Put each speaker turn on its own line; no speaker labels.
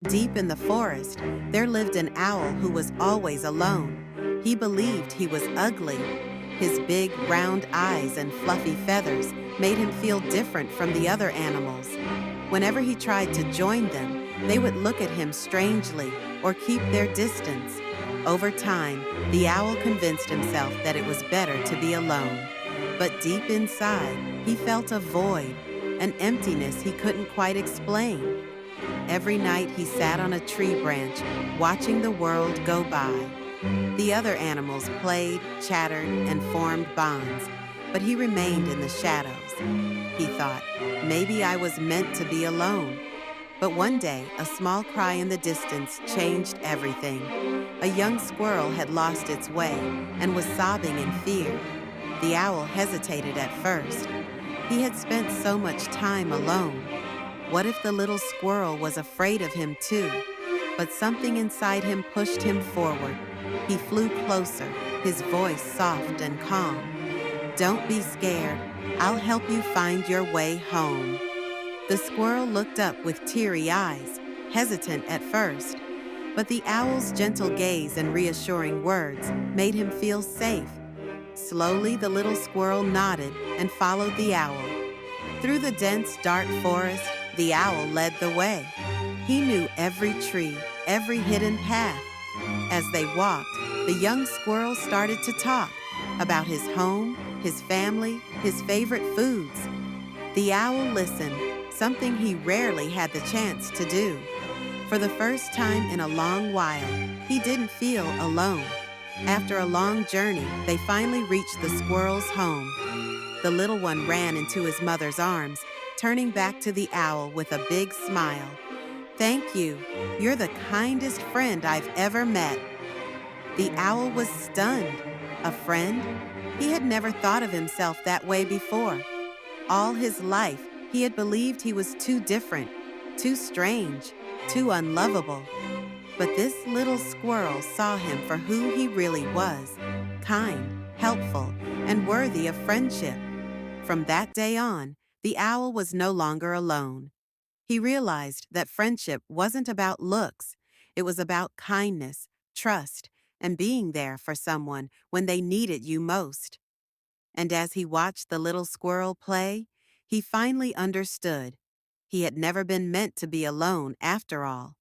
Deep in the forest, there lived an owl who was always alone. He believed he was ugly. His big, round eyes and fluffy feathers made him feel different from the other animals. Whenever he tried to join them, they would look at him strangely or keep their distance. Over time, the owl convinced himself that it was better to be alone. But deep inside, he felt a void, an emptiness he couldn't quite explain. Every night he sat on a tree branch, watching the world go by. The other animals played, chattered, and formed bonds, but he remained in the shadows. He thought, maybe I was meant to be alone. But one day, a small cry in the distance changed everything. A young squirrel had lost its way and was sobbing in fear. The owl hesitated at first. He had spent so much time alone. What if the little squirrel was afraid of him too? But something inside him pushed him forward. He flew closer, his voice soft and calm. Don't be scared. I'll help you find your way home. The squirrel looked up with teary eyes, hesitant at first. But the owl's gentle gaze and reassuring words made him feel safe. Slowly, the little squirrel nodded and followed the owl. Through the dense, dark forest, the owl led the way. He knew every tree, every hidden path. As they walked, the young squirrel started to talk about his home, his family, his favorite foods. The owl listened, something he rarely had the chance to do. For the first time in a long while, he didn't feel alone. After a long journey, they finally reached the squirrel's home. The little one ran into his mother's arms, turning back to the owl with a big smile. Thank you. You're the kindest friend I've ever met. The owl was stunned. A friend? He had never thought of himself that way before. All his life, he had believed he was too different, too strange, too unlovable. But this little squirrel saw him for who he really was, kind, helpful, and worthy of friendship. From that day on, the owl was no longer alone. He realized that friendship wasn't about looks. It was about kindness, trust, and being there for someone when they needed you most. And as he watched the little squirrel play, he finally understood. He had never been meant to be alone after all.